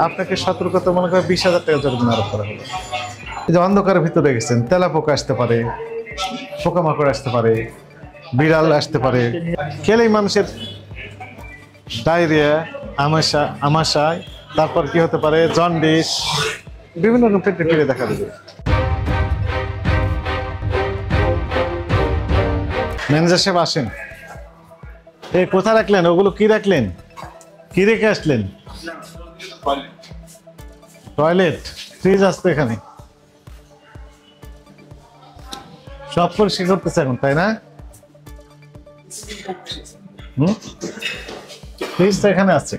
আপনাকে সতর্কতা মনে করে 20,000 টাকা জরিমানা আরোপ করা হলো। এই যে অন্ধকারের ভিতরে গেছেন, তেলাপোকা আসতে পারে, পোকামাকড় আসতে পারে, বিড়াল আসতে পারে, খেলেই মানুষের ডায়রিয়া, আমাশায়, তারপর কি হতে পারে জন্ডিস, বিভিন্ন রকম পেটে ফিরে দেখা দেবে। ম্যানেজার সাহেব আসেন। এই কোথা রাখলেন? ওগুলো কি রাখলেন? কি রেখে আসলেন? টয়লেট, ফ্রিজ আসতো এখানে, সব পরিষ্কার করতেছে এখন, তাই না? ফ্রিজটা এখানে আছে,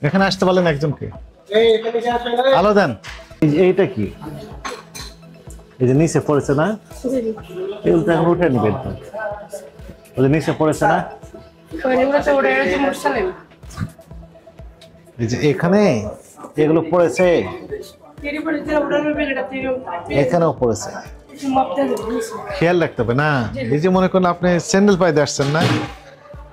এখানে আসতে বলেন একজনকে। আলো দেন। এইটা কি? এই যে নিচে পড়েছে না, এগুলো তো এখন উঠে নিবেন। ওই যে নিচে পড়েছে না, এই যে এখানে এগুলো পড়েছে, এখানেও পড়েছে, খেয়াল রাখতে হবে না। এই যে মনে করেন আপনি স্যান্ডেল পাইতে আসছেন না,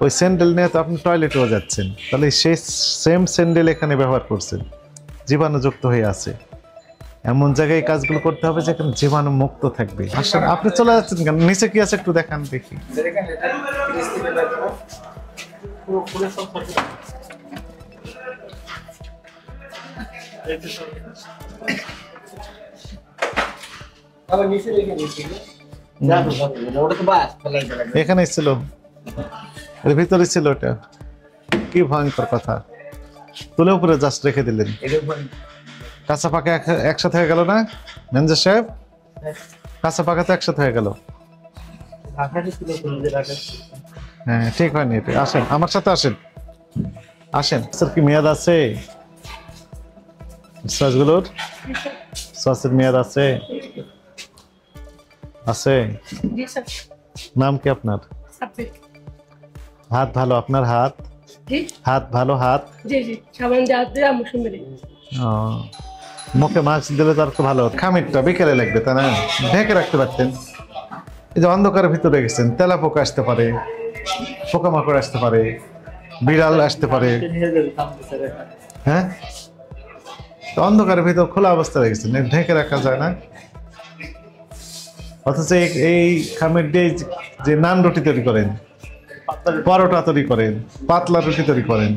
ওই স্যান্ডেল নিয়ে তো আপনি টয়লেটেও যাচ্ছেন, তাহলে সেই সেম স্যান্ডেল এখানে ব্যবহার করছেন, জীবাণুযুক্ত হয়ে আছে। এমন জায়গায় কাজগুলো করতে হবে যেখানে জীবাণু মুক্ত থাকবে। আসেন, আপনি চলে যাচ্ছেন কেন? নিচে কি আছে একটু দেখান দেখি। এখানে ছিল, এর ভিতরে ছিল, ওটা কি ভয়ঙ্কর কথা। তুলে উপরে জাস্ট রেখে দিলেন। কাঁচা পাকা একসাথে হয়ে গেল না ম্যানেজার সাহেব? কাঁচা পাকা তো একসাথে হয়ে গেল। হ্যাঁ, ঠিক হয়নি এটা। আসেন আমার সাথে, আসেন আসেন। স্যার কি মেয়াদ আছে সসগুলোর? সসের মেয়াদ আছে? আছে। নাম কি আপনার? হাত ভালো আপনার? হাত হাত ভালো? হাত মুখে মাস্ক দিলে তো আর তো ভালো। খামিরটা বিকেলে লাগবে, তাই না? ঢেকে রাখতে পারতেন। এই যে অন্ধকারের ভিতরে গেছেন, তেলাপোকা আসতে পারে, পোকামাকড় আসতে পারে, বিড়াল আসতে পারে। হ্যাঁ, অন্ধকারের ভিতর খোলা অবস্থা রেখেছেন, ঢেকে রাখা যায় না। অথচ এই খামির দিয়ে যে নান রুটি তৈরি করেন, পরোটা তৈরি করেন, পাতলা রুটি তৈরি করেন,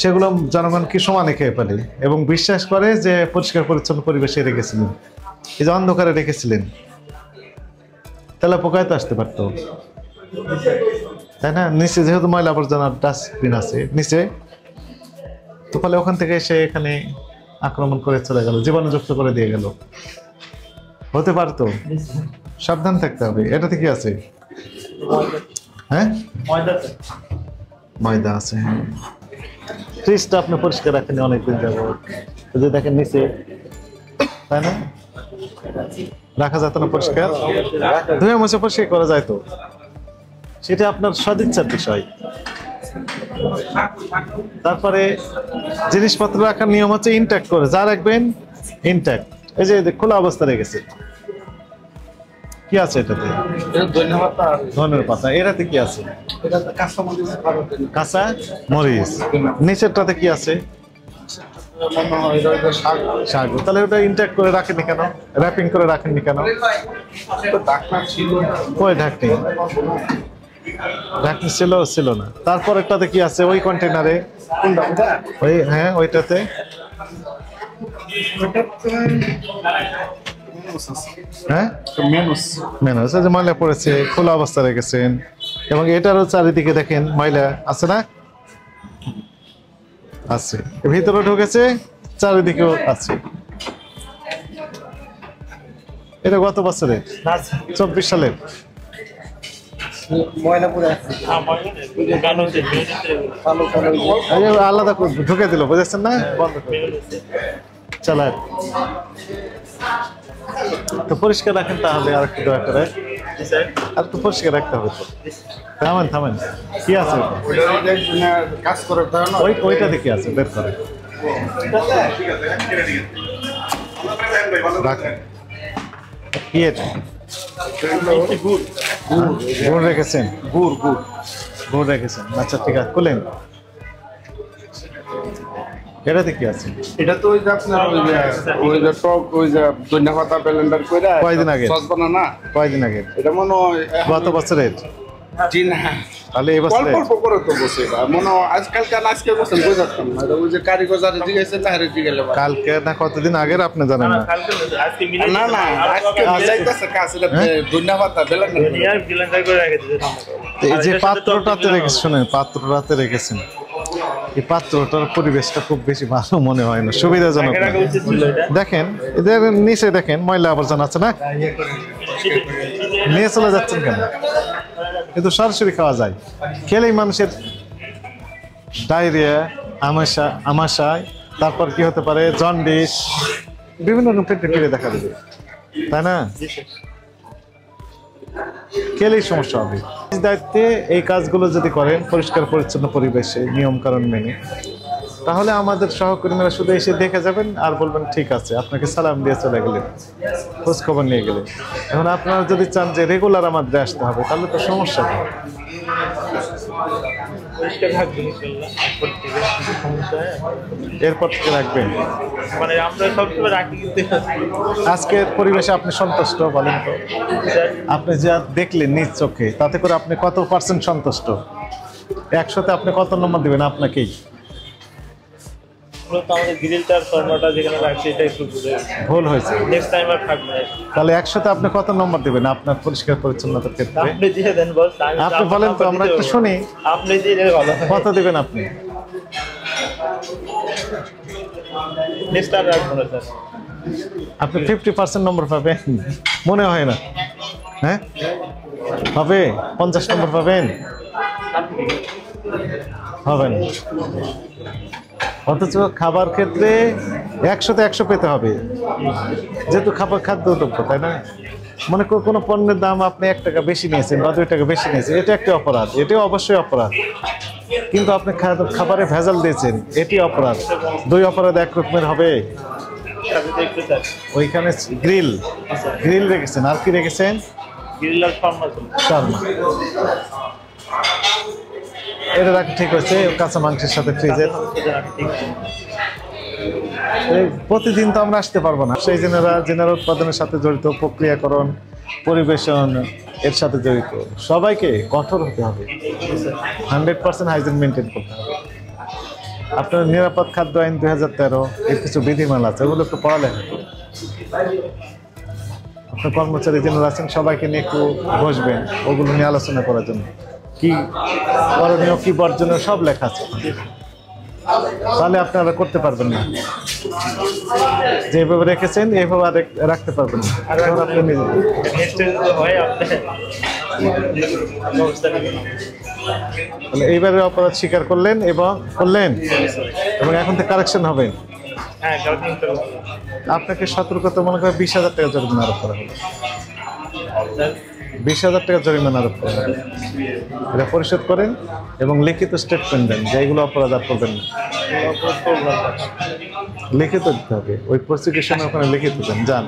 সেগুলো জনগণ কি সমানে খেয়ে ফেলে এবং বিশ্বাস করে যে পরিষ্কার পরিচ্ছন্ন পরিবেশে রেখেছিলেন। এই যে অন্ধকারে রেখেছিলেন, তাহলে পোকায় তো আসতে পারতো, তাই না? নিচে যেহেতু ময়লা আবর্জনার ডাস্টবিন আছে নিচে, তো ফলে ওখান থেকে এসে এখানে আক্রমণ করে চলে গেল, জীবাণুযুক্ত করে দিয়ে গেল। হতে পারতো, সাবধান থাকতে হবে। এটাতে কি আছে? হ্যাঁ, ময়দা আছে। হ্যাঁ, ফ্রিজটা আপনি পরিষ্কার রাখেন অনেকদিন যাবত, যদি দেখেন নিচে, তাই না? রাখা যেত না পরিষ্কার? ধুয়ে মুছে পরিষ্কার করা যায় তো, সেটা আপনার সদিচ্ছার বিষয়। তারপরে জিনিসপত্র রাখার নিয়ম হচ্ছে ইনট্যাক্ট করে, যা রাখবেন ইনট্যাক্ট। এই যে খোলা অবস্থা রেখেছে, কি আছে এটাতে? ধনের পাতা। এটাতে কি আছে? কাঁচা মরিচ। নিচেরটাতে কি আছে? শাক। তাহলে ওটা ইনট্যাক্ট করে রাখেননি কেন? র্যাপিং করে রাখেননি কেন? কই ঢাকনি? ঢাকনি ছিল না। তারপরেরটাতে কি আছে ওই কন্টেনারে? ওই, হ্যাঁ, ওইটাতে হ্যাঁ মেনুস। যে ময়লা পড়েছে, খোলা অবস্থা রেখেছেন, এবং এটারও চারিদিকে দেখেন ময়লা আছে না? আছে, ভিতরে ঢুকেছে, চারিদিকেও আছে। এটা গত বছরের 24 সালের। আলাদা ঢুকে দিল, বুঝেছেন না? বন্ধ করে চালাক। তো পরিষ্কার রাখেন তাহলে, আর একটু দয়া করে আর একটু পরিষ্কার রাখতে হবে তো। থামেন, কি আছে ওইটাতে? কি আছে বের করে রাখেন। কি এটা? গুড় রেখেছেন? গুড় রেখেছেন। আচ্ছা, ঠিক আছে, খুলেন। এটাতে কি আছে? এটা তো ওই যে আপনার ওই যে টক ওই যে ধনিয়া পাতা ব্লেন্ডার করে কয়দিন আগে? সস বানা না কয়দিন আগে? এটা মনে হয় গত বছরের? জি না, তাহলে এই বছরে অল্প করে তো বসে মনে হয় আজকে বসেন বুঝাতাম না। ওই যে কারিগর যারা জিজ্ঞাসা তাহারে জিজ্ঞাসা কালকে না কতদিন আগের আপনি জানেন না? না না আজকে মিলাইতেছে কাজ এটা ধনিয়া পাতা ব্লেন্ডার করে রেখে দিয়েছে। এই যে পাত্রটাতে রেখেছেন, শুনেন, পাত্রটাতে রেখেছেন, এই পাত্রটার পরিবেশটা খুব বেশি ভালো মনে হয় না, সুবিধাজনক না। দেখেন এদের নিচে দেখেন ময়লা আবর্জনা আছে না, নিয়ে চলে যাচ্ছেন কেন? কিন্তু সরাসরি খাওয়া যায়, খেলেই মানুষের ডায়রিয়া, আমাশায়, তারপর কি হতে পারে জন্ডিস, বিভিন্ন রকম পেটে ফিরে দেখা দেবে, তাই না? খেলেই সমস্যা হবে। দায়িত্বে এই কাজগুলো যদি করেন পরিষ্কার পরিচ্ছন্ন পরিবেশে নিয়ম কানুন মেনে, তাহলে আমাদের সহকর্মীরা শুধু এসে দেখে যাবেন আর বলবেন ঠিক আছে, আপনাকে সালাম দিয়ে চলে গেলেন, খোঁজ খবর নিয়ে গেলেন। এখন আপনারা যদি চান যে রেগুলার আমাদের আসতে হবে তাহলে তো সমস্যা নেই। এরপর থেকে রাখবেন, মানে আমরা সবসময় রাখি। আজকের পরিবেশে আপনি সন্তুষ্ট বলেন তো? আপনি যা দেখলেন নিজ চোখে, তাতে করে আপনি কত পার্সেন্ট সন্তুষ্ট? 100তে আপনি কত নম্বর দিবেন আপনাকেই? আমাদের গ্রিলটার ফর্মাটা যেখানে রাখছি এটা একটু ভুল হয়েছে, নেক্সট টাইম আর থাকবে না। তাহলে 100তে আপনি কত নম্বর দিবেন আপনার পরিষ্কার পরিচ্ছন্নতার ক্ষেত্রে? আপনি দিয়ে দেন বস, আপনি বলেন তো, আমরা একটু শুনি। আপনি দিয়ে দেন, ভালো। কত দিবেন আপনি? নেক্সট টাইম রাখবো না স্যার। আপনি 50% নম্বর পাবেন মনে হয় না, হ্যাঁ? হবে 50 নম্বর পাবেন? হবেন। অথচ খাবার ক্ষেত্রে 100তে 100 পেতে হবে, যেহেতু খাবার খাদ্য দ্রব্য, তাই না? মনে করুন কোনো পণ্যের দাম আপনি 1 টাকা বেশি নিয়েছেন বা 2 টাকা বেশি নিয়েছেন, এটা একটা অপরাধ, এটাও অবশ্যই অপরাধ। কিন্তু আপনি খাবারে ভেজাল দিয়েছেন, এটি অপরাধ। 2 অপরাধ এক রকমের হবে? ওইখানে গ্রিল রেখেছেন, আর কি রেখেছেন? শর্মা। এটা রাখা ঠিক হয়েছে, কাঁচা মাংসের সাথে ফ্রিজের। প্রতিদিন তো আমরা আসতে পারবো না, সেই জেনারা উৎপাদনের সাথে জড়িত, প্রক্রিয়াকরণ, পরিবেশন এর সাথে জড়িত সবাইকে কঠোর হতে হবে, 100% হাইজিন মেনটেন করতে হবে। আপনার নিরাপদ খাদ্য আইন 2013 এর কিছু বিধিমালা আছে, ওগুলো একটু পড়ালেখা করুন। আপনার কর্মচারী যারা আছেন সবাইকে নিয়ে একটু বসবেন, ওগুলো নিয়ে আলোচনা করার জন্য, কি করণীয় কি বর্জনীয় সব লেখা আছে। তাহলে আপনারা করতে পারবেন না, যেভাবে রেখেছেন এইভাবে আর রাখতে পারবেন না। আপনি তাহলে এইবারে অপরাধ স্বীকার করলেন এবং এখন থেকে কারেকশন হবেন। আপনাকে সতর্কতা মনে করে 20,000 টাকা জরিমানা আরোপ করা হলো। 20,000 টাকা জরিমানা আরোপ করা হলো। এটা পরিশোধ করেন এবং লিখিত স্টেটমেন্ট দেন যে এইগুলো অপরাধ আর করবেন না। লিখিত দিতে হবে, ওই প্রসিকিউশনে ওখানে লিখিত দেন, যান।